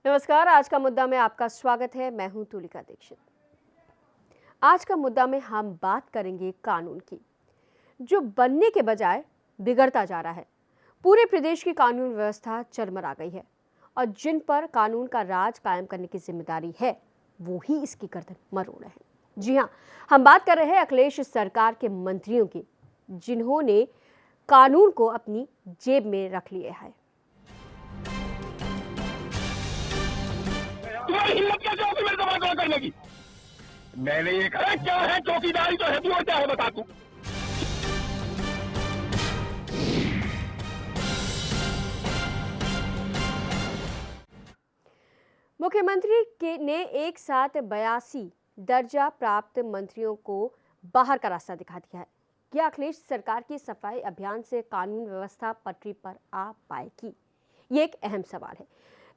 नमस्कार। आज का मुद्दा में आपका स्वागत है। मैं हूं तुलिका दीक्षित। आज का मुद्दा में हम बात करेंगे कानून की, जो बनने के बजाय बिगड़ता जा रहा है। पूरे प्रदेश की कानून व्यवस्था चरमरा गई है और जिन पर कानून का राज कायम करने की जिम्मेदारी है वो ही इसकी गर्दन मरोड़ रहे हैं। जी हाँ, हम बात कर रहे हैं अखिलेश सरकार के मंत्रियों की, जिन्होंने कानून को अपनी जेब में रख लिया है। तुम्हारी हिम्मत कैसे होती मेरे दबाव कॉल करने की? मैंने ये कहा क्या है, चौकीदारी तो है तू, और क्या है बता तू। मुख्यमंत्री ने एक साथ 82 दर्जा प्राप्त मंत्रियों को बाहर का रास्ता दिखा दिया है। क्या अखिलेश सरकार की सफाई अभियान से कानून व्यवस्था पटरी पर आ पाएगी? ये एक अहम सवाल है,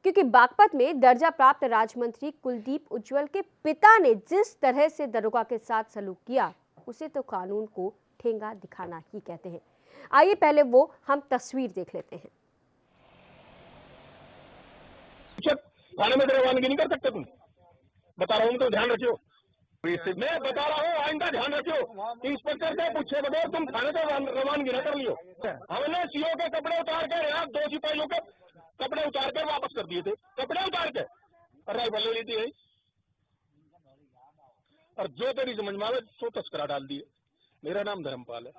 क्योंकि बागपत में दर्जा प्राप्त राज्य मंत्री कुलदीप उज्ज्वल के पिता ने जिस तरह से दरोगा के साथ सलूक किया, उसे तो कानून को ठेंगा दिखाना ही कहते हैं। आइए पहले वो हम तस्वीर देख लेते हैं। थाने में रवानगी नहीं कर सकते तुम, बता रहा हूँ, तो ध्यान रखियो। मैं बता रहा हूँ, आइंदा ध्यान रखियो। इंस्पेक्टर से पूछे बगैर तुम थाने से रवानगी न कर लियो। हमने सीओ के कपड़े उतार के यहाँ 2 सिपाहियों के कपड़े उतार के वापस कर दिए थे, कपड़े उतार के, और राइफल ले ली थी, और जो तेरी समझ में आवे सो तस्करा डाल दिए। मेरा नाम धर्मपाल है,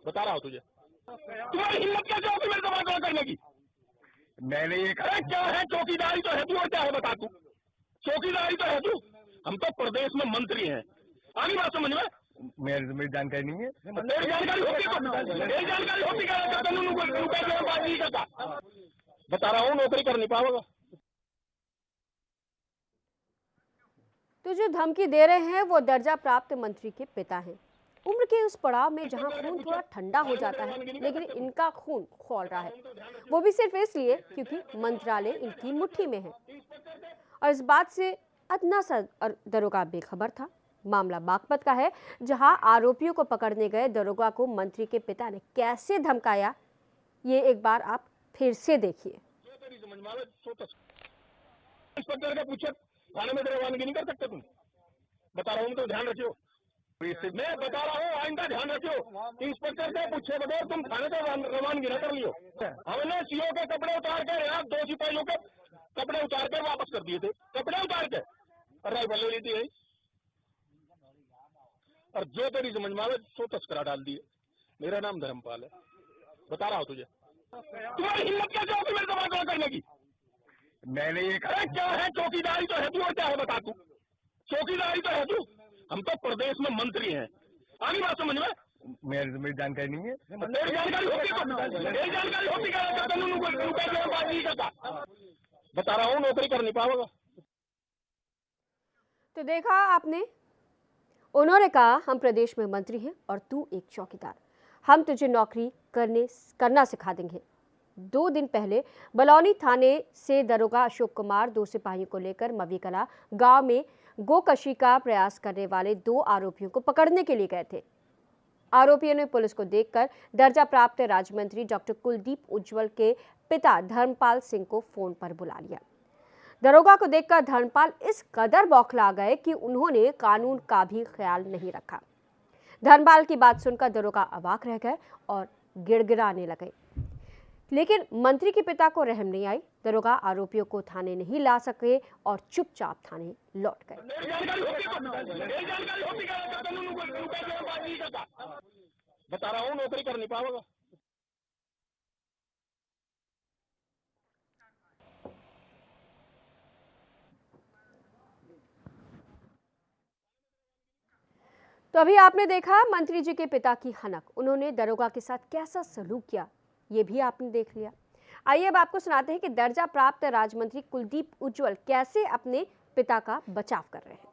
बता रहा हूँ तुझे। तुम्हारी हिम्मत कैसे होती मेरे दबाव कॉल करने की? मैंने ये कहा क्या है, चौकीदारी तो है तू, और क्या है बता तू। चौकीदारी तो है तू, हम तो प्रदेश में मंत्री हैं। आगे बात समझ में? मेरी जानकारी नहीं है। मेरी जानकारी होती तो मेरी जानकारी होती क्या कानून बात नहीं करता। बता रहा हूँ, नौकरी कर नहीं पाओगे। तो जो धमकी दे रहे हैं वो दर्जा प्राप्त मंत्री के पिता हैं। उम्र के उस पड़ाव में जहां खून थोड़ा ठंडा हो जाता है, लेकिन इनका खून खौल रहा है, वो भी सिर्फ इसलिए क्योंकि मंत्रालय इनकी मुट्ठी में है। और इस बात से अदना सा दरोगा बेखबर था। मामला बागपत का है, जहां आरोपियों को पकड़ने गए दरोगा को मंत्री के पिता ने कैसे धमकाया, ये एक बार आप फिर से देखिए। थाने में रवानगी नहीं कर सकते तुम, बता रहा हूँ, तो ध्यान रखियो। मैं बता रहा हूँ, आइंदा ध्यान रखियो। इंस्पेक्टर से पूछे बगैर तुम थाने से रवानगी न कर लियो। हमने सीओ के कपड़े उतार के यहाँ 2 सिपाहियों के कपड़े उतार के वापस कर दिए थे, कपड़े उतार के, और राइफल ले ली थी, और जो तेरी समझ में आवे सो तस्करा डाल दिए। मेरा नाम धर्मपाल है, बता रहा हूँ तुझे। तुम्हारी हिम्मत कैसे होती मेरे दबाव कॉल करने की? मैंने ये कहा क्या है, चौकीदारी तो है तू, और क्या है बता तू। चौकीदारी तो है तू, हम तो प्रदेश में मंत्री हैं। आगे बात समझ में? मेरी जानकारी नहीं है। मेरी जानकारी होती तो मेरी जानकारी होती क्या कानून बात नहीं करता। बता रहा हूँ, नौकरी कर नहीं पाओगे। तो देखा आपने, उन्होंने कहा हम प्रदेश में मंत्री हैं और तू एक चौकीदार, हम तुझे नौकरी करना सिखा देंगे। 2 दिन पहले बलौनी थाने से दरोगा अशोक कुमार 2 सिपाहियों को लेकर मवीकला गांव में गोकशी का प्रयास करने वाले 2 आरोपियों को पकड़ने के लिए गए थे। आरोपियों ने पुलिस को देखकर दर्जा प्राप्त राज्य मंत्री डॉक्टर कुलदीप उज्ज्वल के पिता धर्मपाल सिंह को फोन पर बुला लिया। दरोगा को देखकर धर्मपाल इस कदर बौखला गए कि उन्होंने कानून का भी ख्याल नहीं रखा। धर्मपाल की बात सुनकर दरोगा अवाक रह गए और गिड़गिड़ाने लगे, लेकिन मंत्री के पिता को रहम नहीं आई। दरोगा आरोपियों को थाने नहीं ला सके और चुपचाप थाने लौट गए। बता रहा हूँ, नौकरी कर नहीं पाओगे। तो अभी आपने देखा मंत्री जी के पिता की हनक, उन्होंने दरोगा के साथ कैसा सलूक किया, ये भी आपने देख लिया। आइए अब आपको सुनाते हैं कि दर्जा प्राप्त राज्य मंत्री कुलदीप उज्ज्वल कैसे अपने पिता का बचाव कर रहे हैं।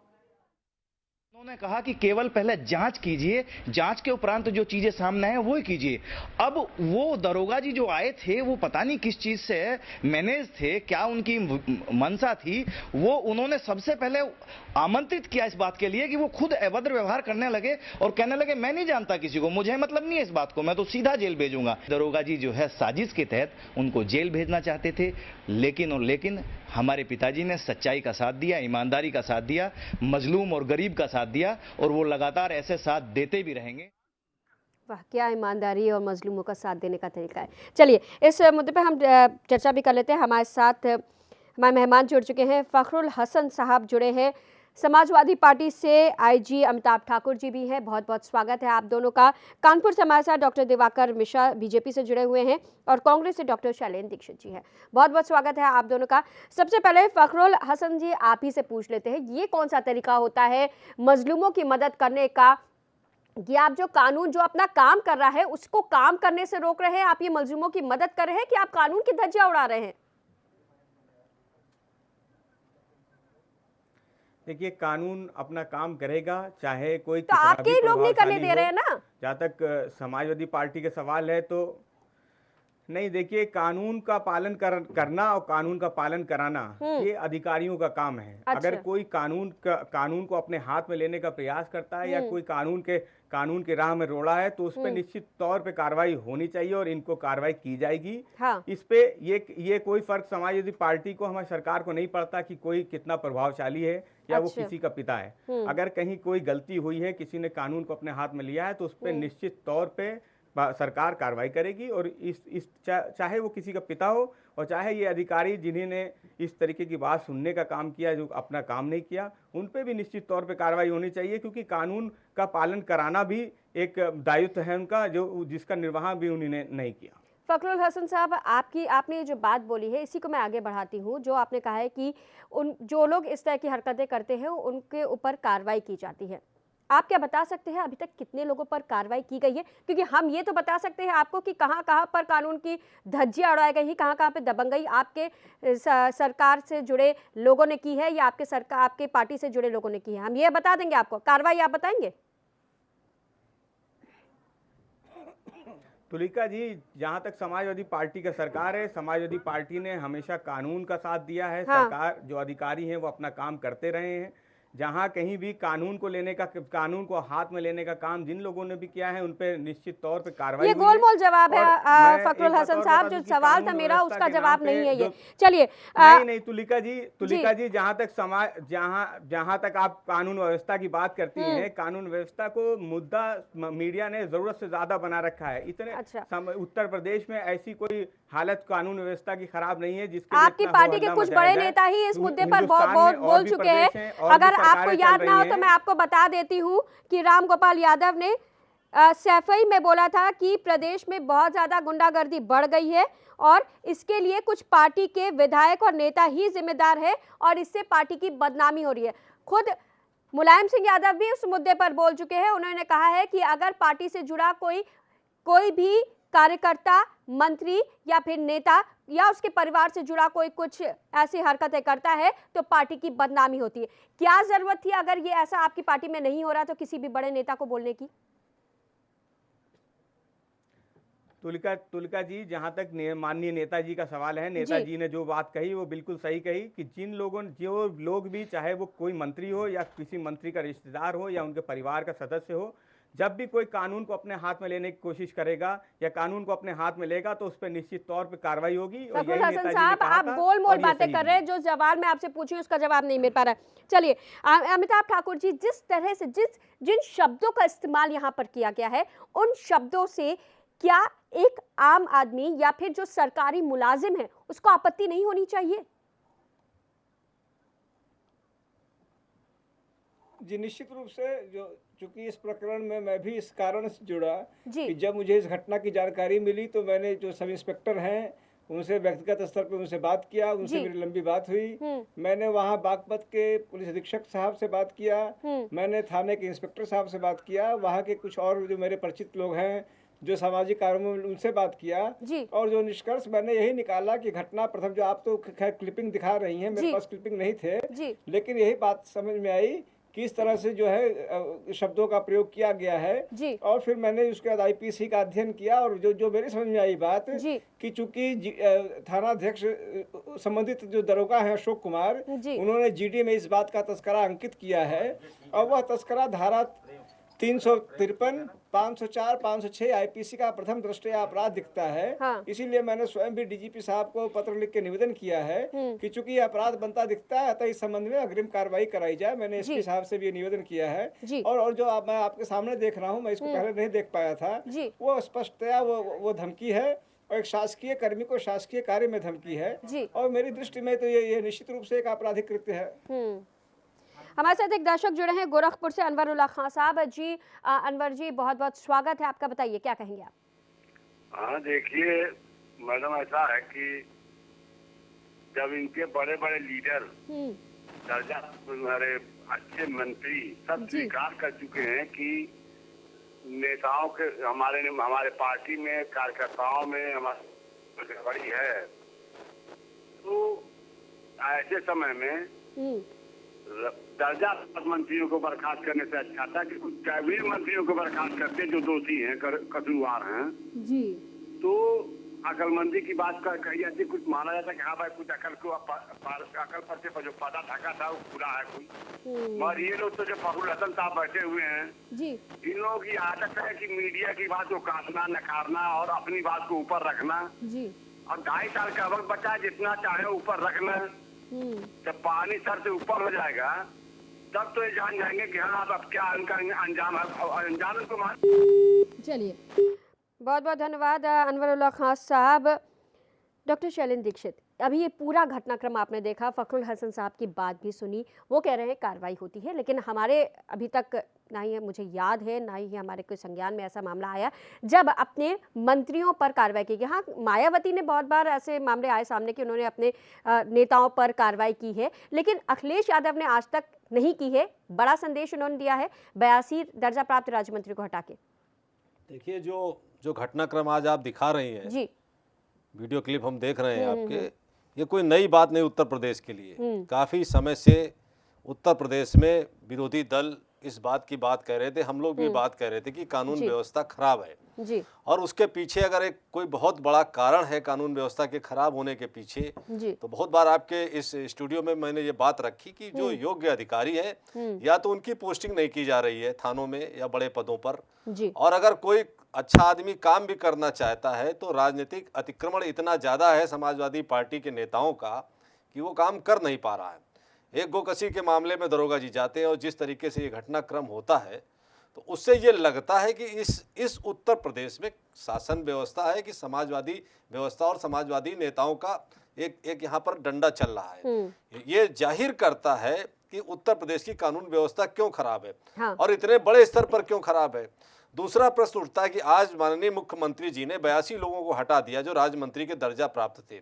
उन्होंने कहा कि केवल पहले जांच कीजिए, जांच के उपरांत जो चीजें सामने आए वो ही कीजिए। अब वो दरोगा जी जो आए थे वो पता नहीं किस चीज से मैनेज थे, क्या उनकी मंशा थी, वो उन्होंने सबसे पहले आमंत्रित किया इस बात के लिए कि वो खुद अभद्र व्यवहार करने लगे और कहने लगे मैं नहीं जानता किसी को, मुझे मतलब नहीं है इस बात को, मैं तो सीधा जेल भेजूंगा। दरोगा जी जो है साजिश के तहत उनको जेल भेजना चाहते थे, लेकिन हमारे पिताजी ने सच्चाई का साथ दिया, ईमानदारी का साथ दिया, मजलूम और गरीब का साथ दिया, और वो लगातार ऐसे साथ देते भी रहेंगे। वाह, क्या ईमानदारी और मजलूमों का साथ देने का तरीका है। चलिए, इस मुद्दे पे हम चर्चा भी कर लेते हैं। हमारे साथ हमारे मेहमान जुड़ चुके हैं। फखरुल हसन साहब जुड़े हैं, समाजवादी पार्टी से आईजी अमिताभ ठाकुर जी भी हैं। बहुत बहुत स्वागत है आप दोनों का। कानपुर से हमारे साथ डॉक्टर दिवाकर मिश्रा बीजेपी से जुड़े हुए हैं और कांग्रेस से डॉक्टर शैलेंद्र दीक्षित जी हैं। बहुत बहुत स्वागत है आप दोनों का। सबसे पहले फखरुल हसन जी, आप ही से पूछ लेते हैं, ये कौन सा तरीका होता है मजलूमों की मदद करने का? ये आप जो कानून जो अपना काम कर रहा है उसको काम करने से रोक रहे हैं, आप ये मजलूमों की मदद कर रहे हैं कि आप कानून की धज्जियां उड़ा रहे हैं? देखिए, कानून अपना काम करेगा, चाहे कोई तो आपके ही लोग नहीं करने दे रहे हैं ना। जहाँ तक समाजवादी पार्टी का सवाल है तो नहीं, देखिए, कानून का पालन करना और कानून का पालन कराना ये अधिकारियों का काम है। अच्छा। अगर कोई कानून को अपने हाथ में लेने का प्रयास करता है या कोई कानून के राह में रोड़ा है तो उस पर निश्चित तौर पे कार्रवाई होनी चाहिए और इनको कार्रवाई की जाएगी। हाँ। इस पे ये कोई फर्क समाजवादी पार्टी को, हमारी सरकार को नहीं पड़ता कि कोई कितना प्रभावशाली है या वो अच्छा। किसी का पिता है। अगर कहीं कोई गलती हुई है, किसी ने कानून को अपने हाथ में लिया है तो उस पर निश्चित तौर पे सरकार कार्रवाई करेगी। और चाहे वो किसी का पिता हो और चाहे ये अधिकारी जिन्होंने इस तरीके की बात सुनने का काम किया, जो अपना काम नहीं किया, उन पे भी निश्चित तौर पे कार्रवाई होनी चाहिए, क्योंकि कानून का पालन कराना भी एक दायित्व है उनका, जिसका निर्वाह भी उन्होंने नहीं किया। फखरुल हसन साहब, आपने जो बात बोली है इसी को मैं आगे बढ़ाती हूँ। जो आपने कहा है कि जो लोग इस तरह की हरकतें करते हैं उनके ऊपर कार्रवाई की जाती है, आप क्या बता सकते हैं अभी तक कितने लोगों पर कार्रवाई की गई है? क्योंकि हम ये तो बता सकते हैं आपको कि कहाँ कहाँ पर कानून की धज्जियां उड़ाई गई, कहाँ कहाँ पे दबंगई आपके सरकार से जुड़े लोगों ने की है या आपके पार्टी से जुड़े लोगों ने की है। हम ये बता देंगे आपको, कार्रवाई आप बताएंगे? तुलिका जी, जहाँ तक समाजवादी पार्टी का सरकार है, समाजवादी पार्टी ने हमेशा कानून का साथ दिया है। हाँ। सरकार, जो अधिकारी हैं वो अपना काम करते रहे हैं। जहाँ कहीं भी कानून को हाथ में लेने का काम जिन लोगों ने भी किया है उन पे निश्चित तौर पे कार्रवाई ये हुई है। गोलमोल जवाब है मैं फखरुल एक हसन बात और साहब, बता जो दूं कि सवाल था कानून मेरा व्यवस्था उसका के जवाब नाम पे नहीं है ये। जो- चलिए नहीं, तुलिका जी, जहाँ तक आप कानून व्यवस्था की बात करती हैं, कानून व्यवस्था को मुद्दा मीडिया ने जरूरत से ज्यादा बना रखा है। अच्छा। उत्तर प्रदेश में ऐसी कोई हालत कानून व्यवस्था की खराब नहीं है जिसके लिए आपकी इतना पार्टी के हो-हल्ला कुछ मचाया बड़े जाए। नेता ही इस मुद्दे पर हिंदुस्तान में और बोल भी चुके प्रदेश हैं। और भी अगर आपको सरकारें याद चल ना हो रही तो हैं। मैं आपको बता देती हूँ कि राम गोपाल यादव ने सैफई में बोला था कि प्रदेश में बहुत ज्यादा गुंडागर्दी बढ़ गई है और इसके लिए कुछ पार्टी के विधायक और नेता ही जिम्मेदार है और इससे पार्टी की बदनामी हो रही है। खुद मुलायम सिंह यादव भी उस मुद्दे पर बोल चुके हैं। उन्होंने कहा है कि अगर पार्टी से जुड़ा कोई भी कार्यकर्ता, मंत्री या फिर नेता या उसके परिवार से जुड़ा कोई कुछ ऐसी हरकतें करता है तो पार्टी की बदनामी होती है। क्या जरूरत थी, अगर ये ऐसा आपकी पार्टी में नहीं हो रहा तो किसी भी बड़े नेता को बोलने की? तुलिका जी, जहां तक माननीय नेताजी का सवाल है, नेताजी ने जो बात कही वो बिल्कुल सही कही कि जो लोग भी, चाहे वो कोई मंत्री हो या किसी मंत्री का रिश्तेदार हो या उनके परिवार का सदस्य हो, जब भी कोई कानून को अपने हाथ में लेने की कोशिश करेगा या कानून को अपने हाथ में लेगा तो उस पर निश्चित तौर पे कार्रवाई होगी। और फखरुल यही हसन नेताजी ने साहब, कहा आप था गोलमोल और ये बातें सही कर भी रहे है। हैं, जो सवाल मैं आपसे पूछी उसका जवाब नहीं मिल पा रहा है। चलिए अमिताभ ठाकुर जी, जिस तरह से जिन शब्दों का इस्तेमाल यहाँ पर किया गया है, उन शब्दों से क्या एक आम आदमी या फिर जो सरकारी मुलाजिम है उसको आपत्ति नहीं होनी चाहिए? जी, निश्चित रूप से। चूंकि इस प्रकरण में मैं भी इस कारण से जुड़ा जी। कि जब मुझे इस घटना की जानकारी मिली तो मैंने जो सब इंस्पेक्टर हैं उनसे व्यक्तिगत स्तर पर उनसे बात किया, उनसे मेरी लंबी बात हुई। मैंने वहाँ बागपत के पुलिस अधीक्षक साहब से बात किया, मैंने थाने के इंस्पेक्टर साहब से बात किया, वहाँ के कुछ और जो मेरे परिचित लोग हैं जो सामाजिक कार्यों में, उनसे बात किया। और जो निष्कर्ष मैंने यही निकाला कि घटना प्रथम, जो आप तो खैर क्लिपिंग दिखा रही हैं, मेरे पास क्लिपिंग नहीं थे, लेकिन यही बात समझ में आई कि इस तरह से जो है शब्दों का प्रयोग किया गया है। और फिर मैंने उसके बाद आईपीसी का अध्ययन किया और जो मेरी समझ में आई बात कि चूंकि थाना अध्यक्ष संबंधित जो दरोगा है अशोक कुमार, उन्होंने जीडी में इस बात का तस्करा अंकित किया है और वह तस्करा धारा 353, 504, 506 आईपीसी का प्रथम दृष्टया अपराध दिखता है। हाँ। इसीलिए मैंने स्वयं भी डीजीपी साहब को पत्र लिख के निवेदन किया है कि चूंकि ये अपराध बनता दिखता है, अतः इस संबंध में अग्रिम कार्रवाई कराई जाए। मैंने एसपी साहब से भी ये निवेदन किया है। जी। और जो मैं आपके सामने देख रहा हूँ, मैं इसको पहले नहीं देख पाया था, जी। वो स्पष्टतया वो धमकी है और एक शासकीय कर्मी को शासकीय कार्य में धमकी है। जी। और मेरी दृष्टि में तो ये निश्चित रूप से एक आपराधिक कृत्य है। हमारे साथ एक दर्शक जुड़े हैं गोरखपुर से, अनवरुल्लाह खान साहब जी। अनवर जी, बहुत बहुत स्वागत है आपका, बताइए क्या कहेंगे आप? हाँ, देखिए मैडम, ऐसा है कि जब इनके बड़े बड़े लीडर दर्जा हमारे अच्छे मंत्री सब स्वीकार कर चुके हैं कि नेताओं के हमारे पार्टी में कार्यकर्ताओं में हमारी बड़ी है, तो ऐसे समय में दर्जा मंत्रियों को बर्खास्त करने से अच्छा था कि कुछ कैबिनेट मंत्रियों को बर्खास्त करते जो दोषी हैं, कसूरवार हैं जी। तो अकलमंदी की बात कही जाती, कुछ माना जाता कि हाँ भाई कुछ अकल पर से जो पर्दा ढका था वो खुला है कोई। और ये लोग तो जो फखरुल हसन साहब बैठे हुए हैं जी, इन लोगों की आदत है कि मीडिया की बात को काटना, नकारना और अपनी बात को ऊपर रखना जी। और 2.5 साल का वक्त बचा है, जितना चाहे ऊपर रखना। जब पानी सर से ऊपर हो जाएगा तब तो ये जान जाएंगे कि हाँ अब क्या उनका अंजाम है, अंजाम को मान। चलिए, बहुत बहुत धन्यवाद अनवरुल्लाह खान साहब। डॉक्टर शैलेंद्र दीक्षित, अभी ये पूरा घटनाक्रम आपने देखा, फखरुल हसन साहब की बात भी सुनी, वो कह रहे हैं कार्रवाई होती है, लेकिन हमारे अभी तक ना ही मुझे याद है ना ही हमारे कोई संज्ञान में ऐसा मामला आया जब अपने मंत्रियों पर कार्रवाई की गई। हाँ, मायावती ने बहुत बार ऐसे मामले आए सामने कि उन्होंने अपने नेताओं पर कार्रवाई की है, लेकिन अखिलेश यादव ने आज तक नहीं की है। बड़ा संदेश उन्होंने दिया है 82 दर्जा प्राप्त राज्य मंत्री को हटा के। देखिए, जो घटनाक्रम आज आप दिखा रही हैं जी, वीडियो क्लिप हम देख रहे हैं आपके, ये कोई नई बात नहीं उत्तर प्रदेश के लिए। काफ़ी समय से उत्तर प्रदेश में विरोधी दल इस बात की बात कह रहे थे, हम लोग भी बात कह रहे थे कि कानून व्यवस्था खराब है जी। और उसके पीछे अगर एक कोई बहुत बड़ा कारण है कानून व्यवस्था के खराब होने के पीछे जी, तो बहुत बार आपके इस स्टूडियो में मैंने ये बात रखी कि जो योग्य अधिकारी है या तो उनकी पोस्टिंग नहीं की जा रही है थानों में या बड़े पदों पर जी, और अगर कोई अच्छा आदमी काम भी करना चाहता है तो राजनीतिक अतिक्रमण इतना ज़्यादा है समाजवादी पार्टी के नेताओं का कि वो काम कर नहीं पा रहा है। एक गोकशी के मामले में दरोगा जी जाते हैं और जिस तरीके से ये घटनाक्रम होता है तो उससे ये लगता है कि इस उत्तर प्रदेश में शासन व्यवस्था है कि समाजवादी व्यवस्था और समाजवादी नेताओं का एक यहाँ पर डंडा चल रहा है। ये जाहिर करता है कि उत्तर प्रदेश की कानून व्यवस्था क्यों खराब है हाँ। और इतने बड़े स्तर पर क्यों खराब है। दूसरा प्रश्न उठता है कि आज माननीय मुख्यमंत्री जी ने 82 लोगों को हटा दिया जो राज्य मंत्री के दर्जा प्राप्त थे।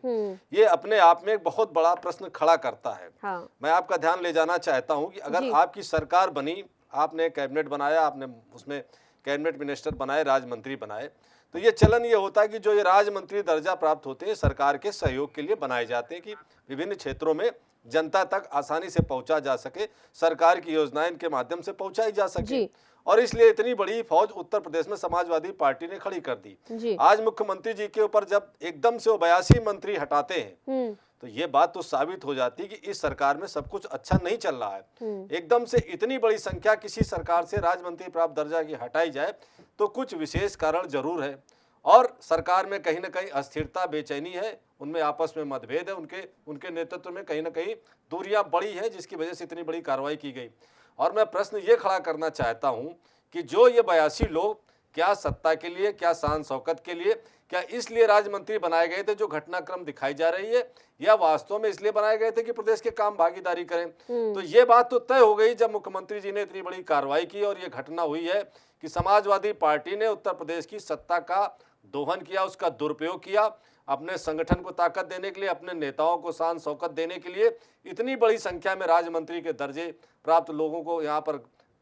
ये अपने आप में एक बहुत बड़ा प्रश्न खड़ा करता है हाँ। मैं आपका ध्यान ले जाना चाहता हूं कि अगर आपकी सरकार बनी, आपने कैबिनेट बनाया, आपने उसमें कैबिनेट मिनिस्टर बनाए, राज्य मंत्री बनाए, तो ये चलन ये होता है कि जो ये राज्य मंत्री दर्जा प्राप्त होते हैं सरकार के सहयोग के लिए बनाए जाते हैं कि विभिन्न क्षेत्रों में जनता तक आसानी से पहुंचा जा सके, सरकार की योजनाएं इनके माध्यम से पहुंचाई जा सके। और इसलिए इतनी बड़ी फौज उत्तर प्रदेश में समाजवादी पार्टी ने खड़ी कर दी। आज मुख्यमंत्री जी के ऊपर जब एकदम से वो 82 मंत्री हटाते हैं तो ये बात तो साबित हो जाती है कि इस सरकार में सब कुछ अच्छा नहीं चल रहा है। एकदम से इतनी बड़ी संख्या किसी सरकार से राज्य मंत्री प्राप्त दर्जा की हटाई जाए तो कुछ विशेष कारण जरूर है और सरकार में कहीं ना कहीं अस्थिरता, बेचैनी है, उनमें आपस में मतभेद है, उनके नेतृत्व में कहीं ना कहीं दूरियां बढ़ी है जिसकी वजह से इतनी बड़ी कार्रवाई की गई। और मैं प्रश्न ये खड़ा करना चाहता हूं कि जो ये 82 लोग क्या सत्ता के लिए, क्या शान शौकत के लिए, क्या इसलिए राज्य मंत्री बनाए गए थे जो घटनाक्रम दिखाई जा रही है, या वास्तव में इसलिए बनाए गए थे कि प्रदेश के काम भागीदारी करें। तो ये बात तो तय हो गई जब मुख्यमंत्री जी ने इतनी बड़ी कार्रवाई की और ये घटना हुई है कि समाजवादी पार्टी ने उत्तर प्रदेश की सत्ता का दोहन किया, उसका दुरुपयोग किया, अपने संगठन को ताकत देने के लिए, अपने नेताओं को शान शौकत देने के लिए इतनी बड़ी संख्या में राज्य मंत्री के दर्जे प्राप्त लोगों को यहाँ पर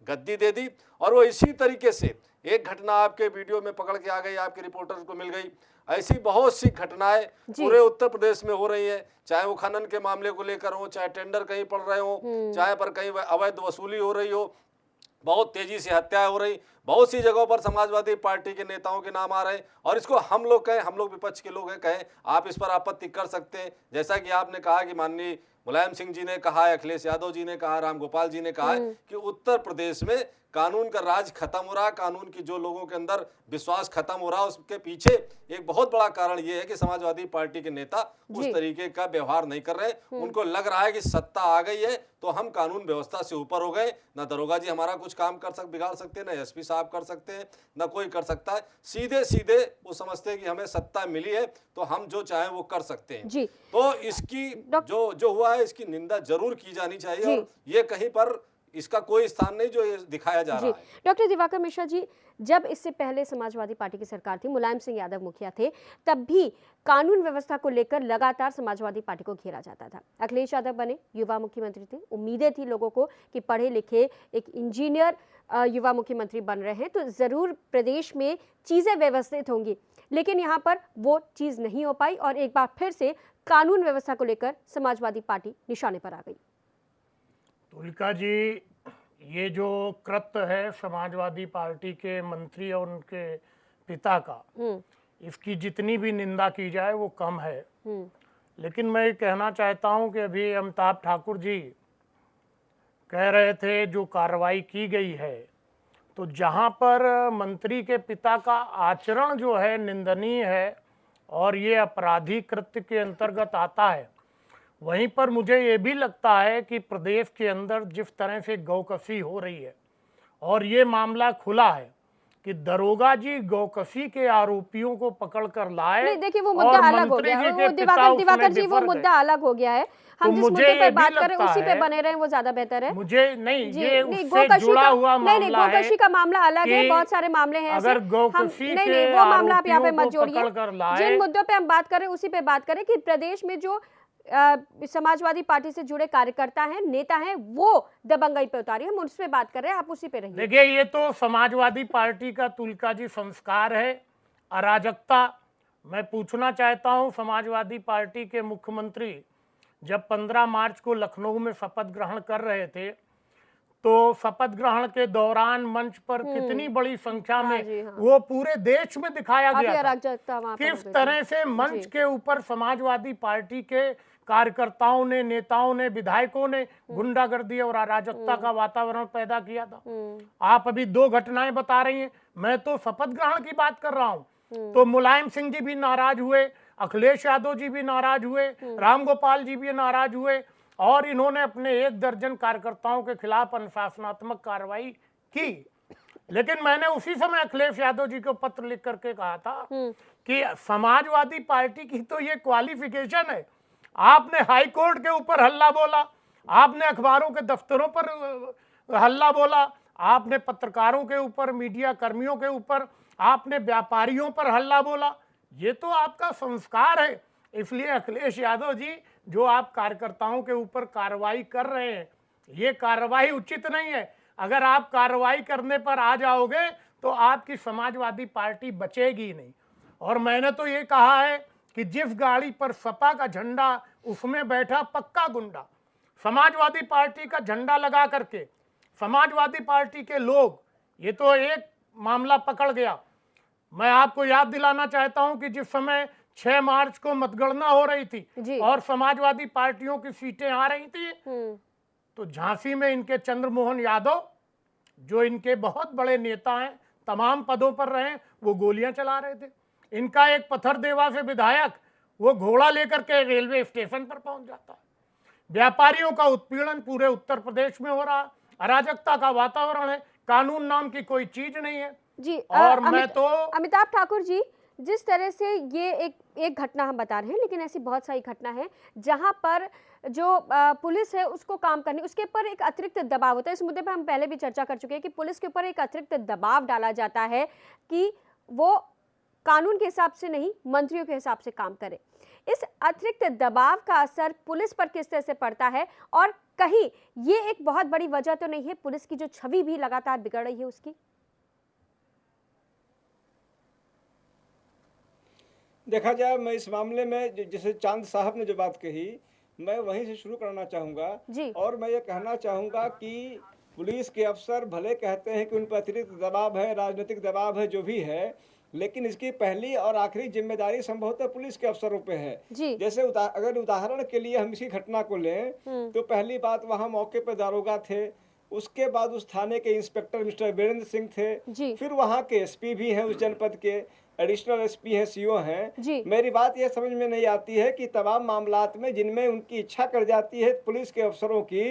गद्दी दे दी। और वो इसी तरीके से एक घटना आपके वीडियो में पकड़ के आ गई, आपके रिपोर्टर को मिल गई, ऐसी बहुत सी घटनाएं पूरे उत्तर प्रदेश में हो रही है, चाहे वो खनन के मामले को लेकर हो, चाहे टेंडर कहीं पड़ रहे हो, चाहे पर कहीं अवैध वसूली हो रही हो, बहुत तेजी से हत्याएं हो रही, बहुत सी जगहों पर समाजवादी पार्टी के नेताओं के नाम आ रहे हैं। और इसको हम लोग कहें, हम लोग विपक्ष के लोग हैं, कहें आप इस पर आपत्ति कर सकते हैं, जैसा कि आपने कहा कि माननीय मुलायम सिंह जी ने कहा है, अखिलेश यादव जी ने कहा, राम गोपाल जी ने कहा है कि उत्तर प्रदेश में कानून का राज खत्म हो रहा है, कानून की जो लोगों के अंदर विश्वास खत्म हो रहा है, उसके पीछे एक बहुत बड़ा कारण ये है कि समाजवादी पार्टी के नेता उस तरीके का व्यवहार नहीं कर रहे। उनको लग रहा है कि सत्ता आ गई है तो हम कानून व्यवस्था से ऊपर हो गए, ना दरोगा जी हमारा कुछ काम बिगाड़ सकते हैं, ना एसपी साहब कर सकते हैं, ना कोई कर सकता है। सीधे सीधे वो समझते हैं कि हमें सत्ता मिली है तो हम जो चाहे वो कर सकते हैं जी। तो इसकी जो हुआ है इसकी निंदा जरूर की जानी चाहिए और ये कहीं पर इसका कोई स्थान नहीं जो ये दिखाया जा रहा है। डॉक्टर दिवाकर मिश्रा जी, जब इससे पहले समाजवादी पार्टी की सरकार थी, मुलायम सिंह यादव मुखिया थे, तब भी कानून व्यवस्था को लेकर लगातार समाजवादी पार्टी को घेरा जाता था। अखिलेश यादव बने, युवा मुख्यमंत्री थे, उम्मीदें थी लोगों को कि पढ़े लिखे एक इंजीनियर युवा मुख्यमंत्री बन रहे हैं तो जरूर प्रदेश में चीजें व्यवस्थित होंगी, लेकिन यहाँ पर वो चीज नहीं हो पाई और एक बार फिर से कानून व्यवस्था को लेकर समाजवादी पार्टी निशाने पर आ गई। तुलिका जी, ये जो कृत्य है समाजवादी पार्टी के मंत्री और उनके पिता का, इसकी जितनी भी निंदा की जाए वो कम है। लेकिन मैं ये कहना चाहता हूं कि अभी अमिताभ ठाकुर जी कह रहे थे जो कार्रवाई की गई है, तो जहां पर मंत्री के पिता का आचरण जो है निंदनीय है और ये आपराधिक कृत्य के अंतर्गत आता है, वहीं पर मुझे ये भी लगता है कि प्रदेश के अंदर जिस तरह से गौकशी हो रही है और ये मामला खुला है कि दरोगा जी गौकशी के आरोपियों को पकड़ कर लाए। नहीं, देखिए वो मुद्दा अलग हो गया है, वो दिवाकर जी वो मुद्दा अलग हो गया है। हम जिस मुद्दे पर बात कर रहे हैं उसी पे बने रहे वो ज्यादा बेहतर है। मुझे नहीं, ये उससे जुड़ा हुआ मामला है। गौकशी का मामला अलग है, बहुत सारे मामले हैं ऐसे। अगर गौकशी नहीं, वो मामला आप यहाँ पे मत जोड़िए। जिन मुद्दों पे हम बात करें उसी पे बात करें कि प्रदेश में जो समाजवादी पार्टी से जुड़े कार्यकर्ता हैं, नेता हैं, वो दबंगई पे उतारी, हम उस पे बात कर रहे हैं, आप उसी पे रहिए। देखिए, ये तो समाजवादी पार्टी का तुलिका जी संस्कार है, अराजकता। मैं पूछना चाहता हूं, समाजवादी पार्टी के मुख्यमंत्री जब 15 मार्च को लखनऊ में शपथ ग्रहण कर रहे थे तो शपथ ग्रहण के दौरान मंच पर कितनी बड़ी संख्या में वो पूरे देश में दिखाया गया था किस तरह से मंच के ऊपर समाजवादी पार्टी के कार्यकर्ताओं ने, नेताओं ने, विधायकों ने गुंडागर्दी और अराजकता का वातावरण पैदा किया था। आप अभी 2 घटनाएं बता रही हैं, मैं तो शपथ ग्रहण की बात कर रहा हूं। तो मुलायम सिंह जी भी नाराज हुए, अखिलेश यादव जी भी नाराज हुए, राम गोपाल जी भी नाराज हुए और इन्होंने अपने 1 दर्जन कार्यकर्ताओं के खिलाफ अनुशासनात्मक कार्रवाई की। लेकिन मैंने उसी समय अखिलेश यादव जी को पत्र लिख करके कहा था कि समाजवादी पार्टी की तो ये क्वालिफिकेशन है, आपने हाई कोर्ट के ऊपर हल्ला बोला, आपने अखबारों के दफ्तरों पर हल्ला बोला, आपने पत्रकारों के ऊपर, मीडिया कर्मियों के ऊपर, आपने व्यापारियों पर हल्ला बोला, ये तो आपका संस्कार है। इसलिए अखिलेश यादव जी, जो आप कार्यकर्ताओं के ऊपर कार्रवाई कर रहे हैं, ये कार्रवाई उचित नहीं है। अगर आप कार्रवाई करने पर आ जाओगे तो आपकी समाजवादी पार्टी बचेगी नहीं। और मैंने तो ये कहा है कि जिस गाड़ी पर सपा का झंडा, उसमें बैठा पक्का गुंडा। समाजवादी पार्टी का झंडा लगा करके समाजवादी पार्टी के लोग, ये तो एक मामला पकड़ गया। मैं आपको याद दिलाना चाहता हूं कि जिस समय 6 मार्च को मतगणना हो रही थी और समाजवादी पार्टियों की सीटें आ रही थी, तो झांसी में इनके चंद्रमोहन यादव, जो इनके बहुत बड़े नेता हैं, तमाम पदों पर रहे, वो गोलियां चला रहे थे। इनका एक पत्थरदेवा से विधायक वो घोड़ा लेकर के रेलवे स्टेशन पर पहुंच जाता है। व्यापारियों का उत्पीड़न पूरे उत्तर प्रदेश में हो रहा, अराजकता का वातावरण है, कानून नाम की कोई चीज नहीं है जी। और मैं तो अमिताभ ठाकुर जी, जिस तरह से ये एक घटना हम बता रहे हैं, लेकिन ऐसी बहुत सारी घटना है जहां पर जो पुलिस है उसको काम करने, उसके ऊपर एक अतिरिक्त दबाव होता है। इस मुद्दे पर हम पहले भी चर्चा कर चुके हैं कि पुलिस के ऊपर एक अतिरिक्त दबाव डाला जाता है कि वो कानून के हिसाब से नहीं, मंत्रियों के हिसाब से काम करे। इस अतिरिक्त दबाव का असर पुलिस पर किस तरह से पड़ता है और कहीं ये एक बहुत बड़ी वजह तो नहीं है पुलिस की जो छवि भी लगातार बिगड़ रही है उसकी? देखा जाए, मैं इस मामले में जैसे चांद साहब ने जो बात कही, मैं वहीं से शुरू करना चाहूँगा। और मैं ये कहना चाहूँगा कि पुलिस के अफसर भले कहते हैं कि उन पर अतिरिक्त दबाव है, राजनीतिक दबाव है, जो भी है, लेकिन इसकी पहली और आखिरी जिम्मेदारी संभवतः पुलिस के अफसरों पे है। जैसे अगर उदाहरण के लिए हम इसी घटना को लें तो पहली बात, वहाँ मौके पर दारोगा थे, उसके बाद उस थाने के इंस्पेक्टर मिस्टर वीरेंद्र सिंह थे, जी। फिर वहाँ के एसपी भी हैं, उस जनपद के एडिशनल एसपी हैं, सीओ हैं। मेरी बात यह समझ में नहीं आती है कि तमाम मामलात में जिनमें उनकी इच्छा कर जाती है पुलिस के अफसरों की,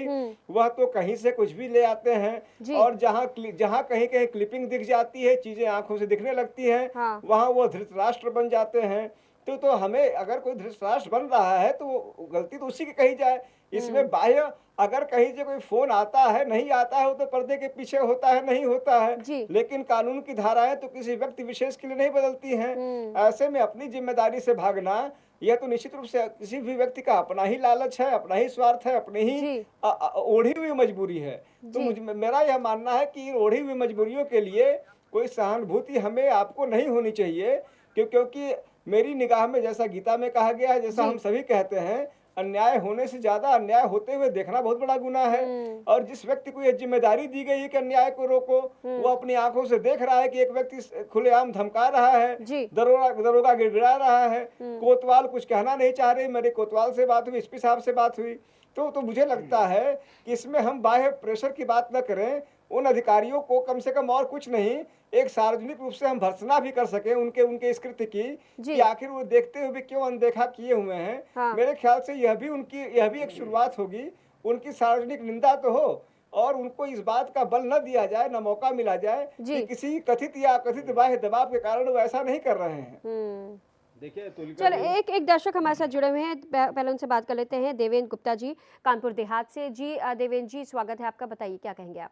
वह तो कहीं से कुछ भी ले आते हैं, और जहाँ कहीं कहीं क्लिपिंग दिख जाती है, चीजें आंखों से दिखने लगती हैं, वहाँ वो धृतराष्ट्र बन जाते हैं। तो हमें अगर कोई धृतराष्ट्र बन रहा है तो गलती तो उसी की कही जाए। इसमें बाह्य अगर कहीं से कोई फोन आता है, नहीं आता है, वो तो पर्दे के पीछे होता है, नहीं होता है, लेकिन कानून की धाराएं तो किसी व्यक्ति विशेष के लिए नहीं बदलती हैं। ऐसे में अपनी जिम्मेदारी से भागना, यह तो निश्चित रूप से किसी भी व्यक्ति का अपना ही लालच है, अपना ही स्वार्थ है, अपनी ही ओढ़ी हुई मजबूरी है। तो मेरा यह मानना है कि इन ओढ़ी हुई मजबूरियों के लिए कोई सहानुभूति हमें आपको नहीं होनी चाहिए, क्योंकि मेरी निगाह में जैसा गीता में कहा गया है, जैसा हम सभी कहते हैं, अन्याय होने से ज्यादा अन्याय होते हुए देखना बहुत बड़ा गुनाह है। और जिस व्यक्ति को यह जिम्मेदारी दी गई है कि अन्याय को रोको, वो अपनी आंखों से देख रहा है कि एक व्यक्ति खुलेआम धमका रहा है, दरोगा गिड़गिड़ा रहा है, कोतवाल कुछ कहना नहीं चाह रहे, मेरे कोतवाल से बात हुई, एसपी साहब से बात हुई, तो मुझे लगता है कि इसमें हम बाह्य प्रेशर की बात न करें। उन अधिकारियों को कम से कम और कुछ नहीं, एक सार्वजनिक रूप से हम भर्त्सना भी कर सके उनके इस कृत्य की, कि आखिर वो देखते हुए भी क्यों अनदेखा किए हुए हैं। मेरे ख्याल से यह भी एक शुरुआत होगी, उनकी सार्वजनिक निंदा तो हो, और उनको इस बात का बल न दिया जाए, न मौका मिला जाए कि किसी कथित या अकथित बाह्य दबाव के कारण वो ऐसा नहीं कर रहे हैं। देखिए चलो, एक दर्शक हमारे साथ जुड़े हुए हैं, पहले उनसे बात कर लेते हैं। देवेंद्र गुप्ता जी, कानपुर देहात से। जी देवेंद्र जी, स्वागत है आपका, बताइए क्या कहेंगे आप।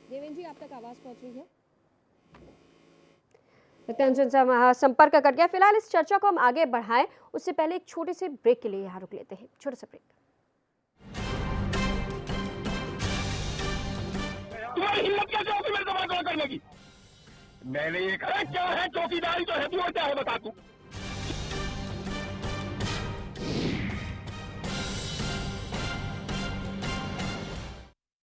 देवेंद्र जी, आप तक आवाज पहुंच रही है? संपर्क कट गया। फिलहाल इस चर्चा को हम आगे बढ़ाएं, उससे पहले एक छोटे से ब्रेक के लिए यहाँ रुक लेते हैं, छोटा सा ब्रेक। तुम्हारी हिम्मत कैसे होगी मेरे दबाव करने की? मैंने ये कहा क्या है, चौकीदारी तो है, तू और क्या है बता तू।